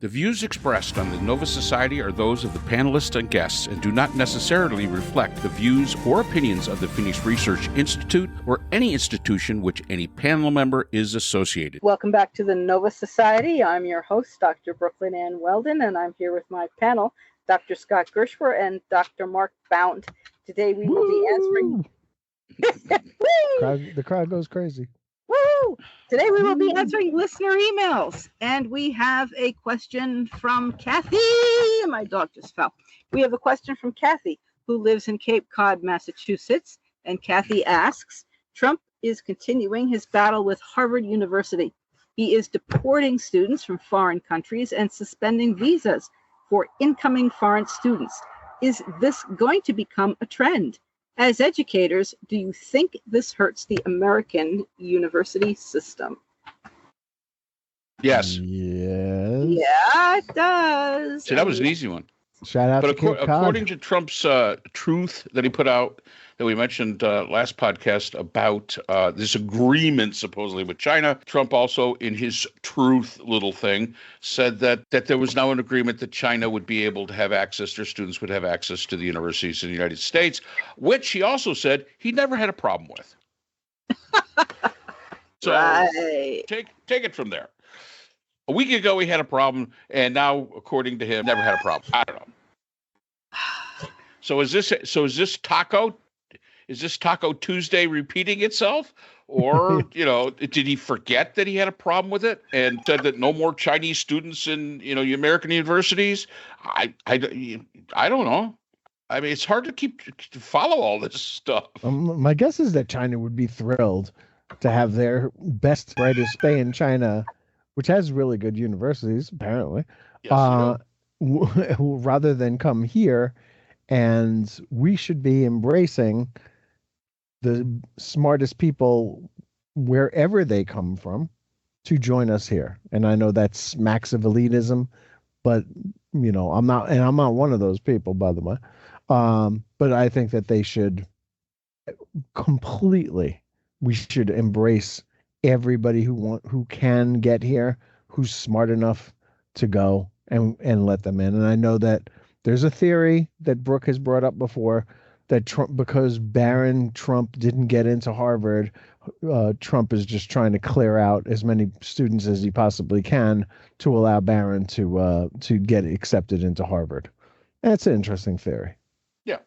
The views expressed on the Nova Society are those of the panelists and guests and do not necessarily reflect the views or opinions of the Phoenix Research Institute or any institution which any panel member is associated. Welcome back to the Nova Society. I'm your host, Dr. Brooklyn Ann Weldon, and I'm here with my panel, Dr. Scott Gershwer and Dr. Mark Bount. Today we will be answering... The crowd goes crazy. Woo! Today we will be answering listener emails, and we have a question from Kathy. My dog just fell. We have a question from Kathy, who lives in Cape Cod, Massachusetts, and Kathy asks, Trump is continuing his battle with Harvard University. He is deporting students from foreign countries and suspending visas for incoming foreign students. Is this going to become a trend? As educators, do you think this hurts the American university system? Yes. Yes. Yeah, it does. So that was an easy one. Shout out But to Cape Cod. according to Trump's truth that he put out, that we mentioned last podcast about this agreement supposedly with China, Trump also, in his truth little thing, said that there was now an agreement that China would be able to have access, their students would have access to the universities in the United States, which he also said he never had a problem with. So right. Take it from there. A week ago, he had a problem, and now, according to him, never had a problem. I don't know. So is this Taco? Is this Taco Tuesday repeating itself? Or, did he forget that he had a problem with it and said that no more Chinese students in, American universities? I don't know. I mean, it's hard to follow all this stuff. My guess is that China would be thrilled to have their best, brightest stay in China, which has really good universities, apparently, Yes, rather than come here. And we should be embracing the smartest people wherever they come from to join us here. And I know that smacks of elitism, but I'm not one of those people, by the way. But I think that they should we should embrace everybody who can get here, who's smart enough to go and let them in. And I know that there's a theory that Brooke has brought up before that Trump, because Barron Trump didn't get into Harvard, Trump is just trying to clear out as many students as he possibly can to allow Barron to get accepted into Harvard. That's an interesting theory. Yeah.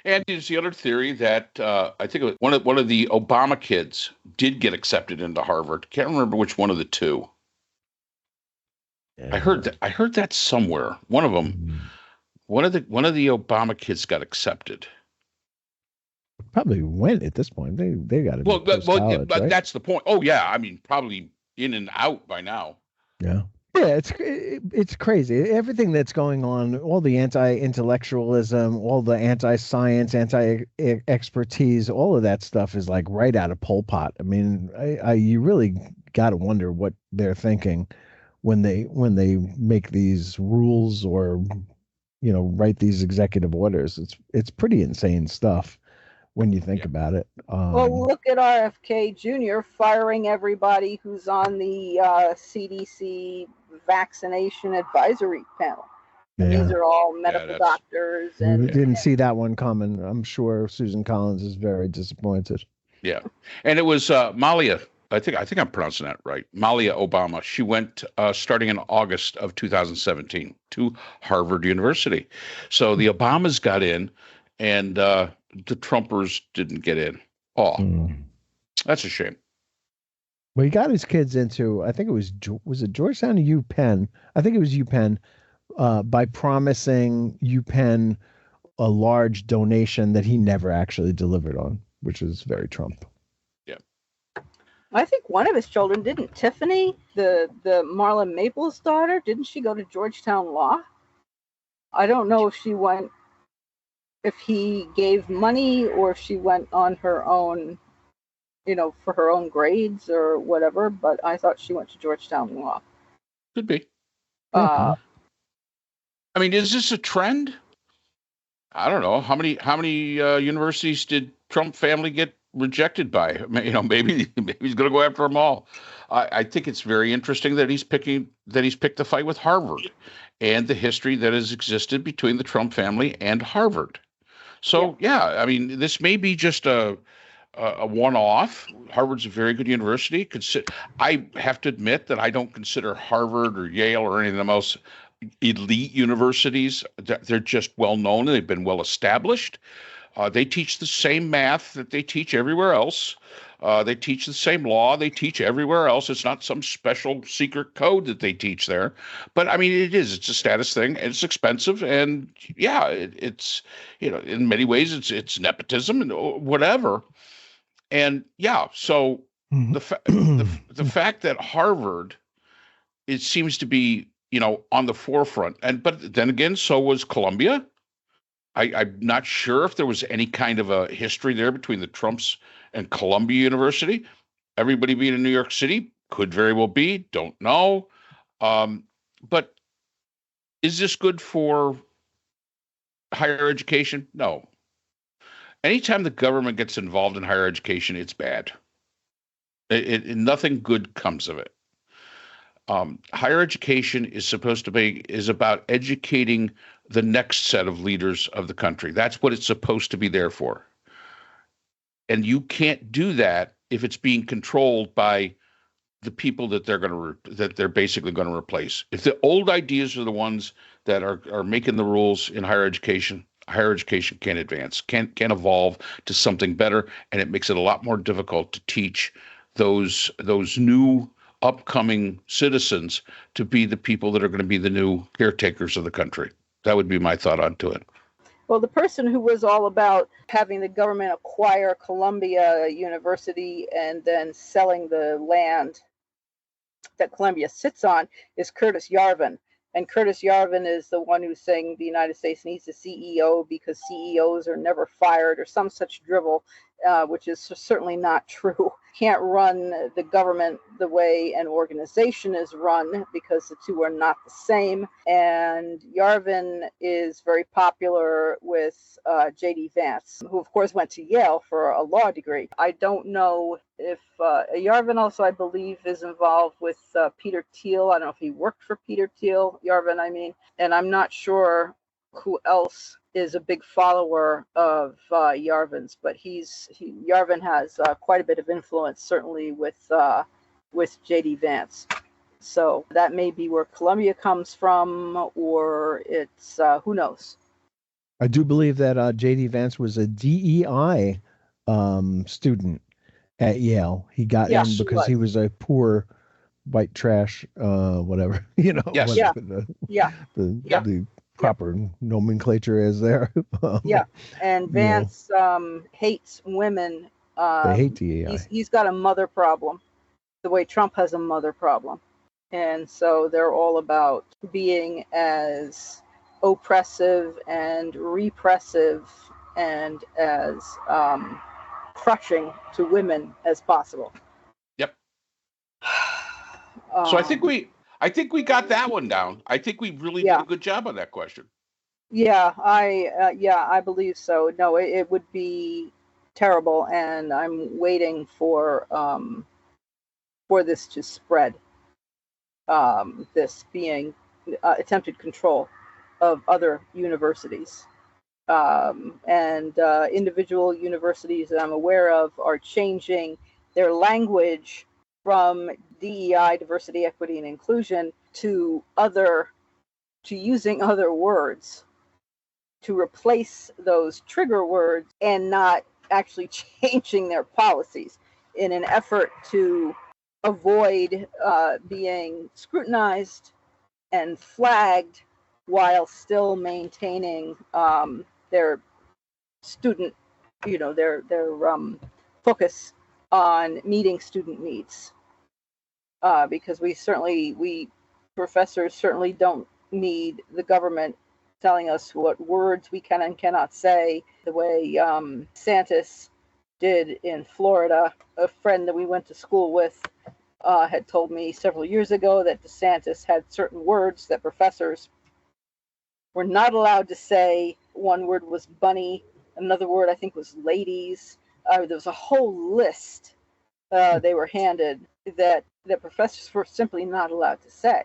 And there's the other theory that I think it was one of the Obama kids did get accepted into Harvard. Can't remember which one of the two. Yeah. I heard that somewhere. One of them, one of the Obama kids got accepted. Probably went at this point. They got to. Well, but right? That's the point. Oh yeah, I mean probably in and out by now. Yeah. Yeah, it's crazy. Everything that's going on, all the anti-intellectualism, all the anti-science, anti-expertise, all of that stuff is like right out of Pol Pot. I mean, you really got to wonder what they're thinking when they make these rules or write these executive orders. It's pretty insane stuff when you think about it. Well, look at RFK Jr. firing everybody who's on the CDC vaccination advisory panel. Yeah. These are all medical doctors. And we didn't see that one coming. I'm sure Susan Collins is very disappointed. Yeah. And it was Malia. I think I'm pronouncing that right. Malia Obama. She went starting in August of 2017 to Harvard University. So the Obamas got in, and the Trumpers didn't get in. That's a shame. Well, he got his kids into, I think was it Georgetown or UPenn? I think it was UPenn, by promising UPenn a large donation that he never actually delivered on, which is very Trump. Yeah. I think one of his children, didn't Tiffany, the Marla Maples' daughter, didn't she go to Georgetown Law? I don't know if he gave money or if she went on her own, for her own grades or whatever, but I thought she went to Georgetown Law. Could be. I mean, is this a trend? I don't know. How many universities did Trump family get rejected by. Maybe he's going to go after them all. I think it's very interesting that he's picked the fight with Harvard, and the history that has existed between the Trump family and Harvard. So yeah, I mean, this may be just a one-off. Harvard's a very good university. I have to admit that I don't consider Harvard or Yale or any of the most elite universities. They're just well known and they've been well established. They teach the same math that they teach everywhere else. They teach the same law they teach everywhere else. It's not some special secret code that they teach there. But I mean, it's a status thing, and it's expensive. And yeah, it's, in many ways, it's nepotism and whatever. And yeah, so the fact that Harvard, it seems to be, on the forefront, but then again, so was Columbia. I'm not sure if there was any kind of a history there between the Trumps and Columbia University. Everybody being in New York City could very well be. Don't know. But is this good for higher education? No. Anytime the government gets involved in higher education, it's bad. Nothing good comes of it. Higher education is about educating the next set of leaders of the country. That's what it's supposed to be there for. And you can't do that if it's being controlled by the people that they're basically going to replace. If the old ideas are the ones that are making the rules in higher education can't advance, can't evolve to something better, and it makes it a lot more difficult to teach those new upcoming citizens to be the people that are going to be the new caretakers of the country. That would be my thought onto it. Well, the person who was all about having the government acquire Columbia University and then selling the land that Columbia sits on is Curtis Yarvin. And Curtis Yarvin is the one who's saying the United States needs a CEO because CEOs are never fired or some such drivel, which is certainly not true. Can't run the government the way an organization is run because the two are not the same. And Yarvin is very popular with J.D. Vance, who of course went to Yale for a law degree. I don't know if Yarvin also, I believe, is involved with Peter Thiel. I don't know if he worked for Peter Thiel, Yarvin, I mean, and I'm not sure who else is a big follower of Yarvin's, but Yarvin has quite a bit of influence, certainly with J.D. Vance. So that may be where Columbia comes from, or it's who knows. I do believe that J.D. Vance was a DEI student at Yale. He got in because he was a poor white trash, whatever, Yes. The proper nomenclature is there. And Vance hates women. They hate DEI. He's got a mother problem, the way Trump has a mother problem. And so they're all about being as oppressive and repressive and as crushing to women as possible. Yep. So I think we got that one down. I think we really did a good job on that question. Yeah, I believe so. No, it would be terrible, and I'm waiting for this to spread. This being attempted control of other universities. And individual universities that I'm aware of are changing their language from DEI, diversity, equity, and inclusion, to using other words to replace those trigger words and not actually changing their policies in an effort to avoid being scrutinized and flagged while still maintaining their student, their focus on meeting student needs. Because we professors certainly don't need the government telling us what words we can and cannot say, the way DeSantis did in Florida. A friend that we went to school with had told me several years ago that DeSantis had certain words that professors were not allowed to say. One word was bunny, another word I think was ladies, there was a whole list they were handed that professors were simply not allowed to say,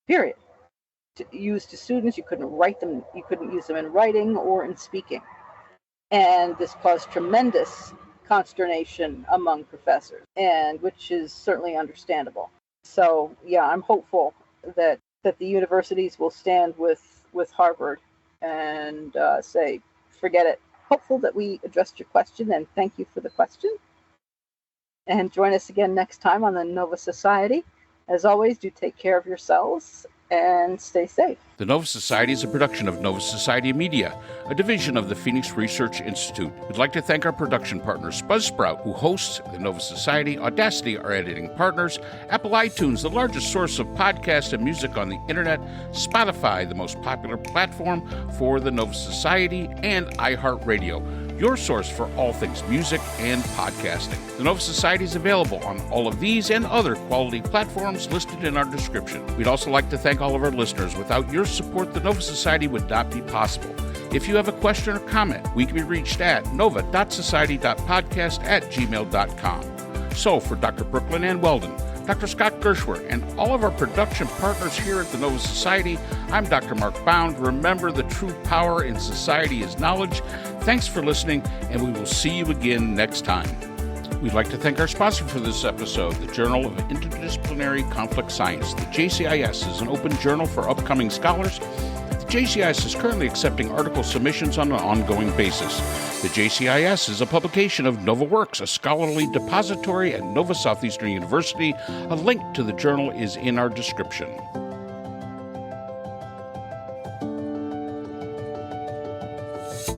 period. To use to students, you couldn't write them, you couldn't use them in writing or in speaking. And this caused tremendous consternation among professors, and which is certainly understandable. So yeah, I'm hopeful that the universities will stand with Harvard and say, forget it. Hopeful that we addressed your question, and thank you for the question. And join us again next time on the Nova Society. As always, do take care of yourselves and stay safe. The Nova Society is a production of Nova Society Media, a division of the Phoenix Research Institute. We'd like to thank our production partners, Buzzsprout, who hosts the Nova Society, Audacity, our editing partners, Apple iTunes, the largest source of podcasts and music on the internet, Spotify, the most popular platform for the Nova Society, and iHeartRadio, your source for all things music and podcasting. The Nova Society is available on all of these and other quality platforms listed in our description. We'd also like to thank all of our listeners. Without your support, the Nova Society would not be possible. If you have a question or comment, we can be reached at nova.society.podcast@gmail.com. So for Dr. Brooklyn Ann Weldon, Dr. Scott Gershwer, and all of our production partners here at the Nova Society, I'm Dr. Mark Bound. Remember, the true power in society is knowledge. Thanks for listening, and we will see you again next time. We'd like to thank our sponsor for this episode, the Journal of Interdisciplinary Conflict Science. The JCIS is an open journal for upcoming scholars. The JCIS is currently accepting article submissions on an ongoing basis. The JCIS is a publication of NovaWorks, a scholarly depository at Nova Southeastern University. A link to the journal is in our description.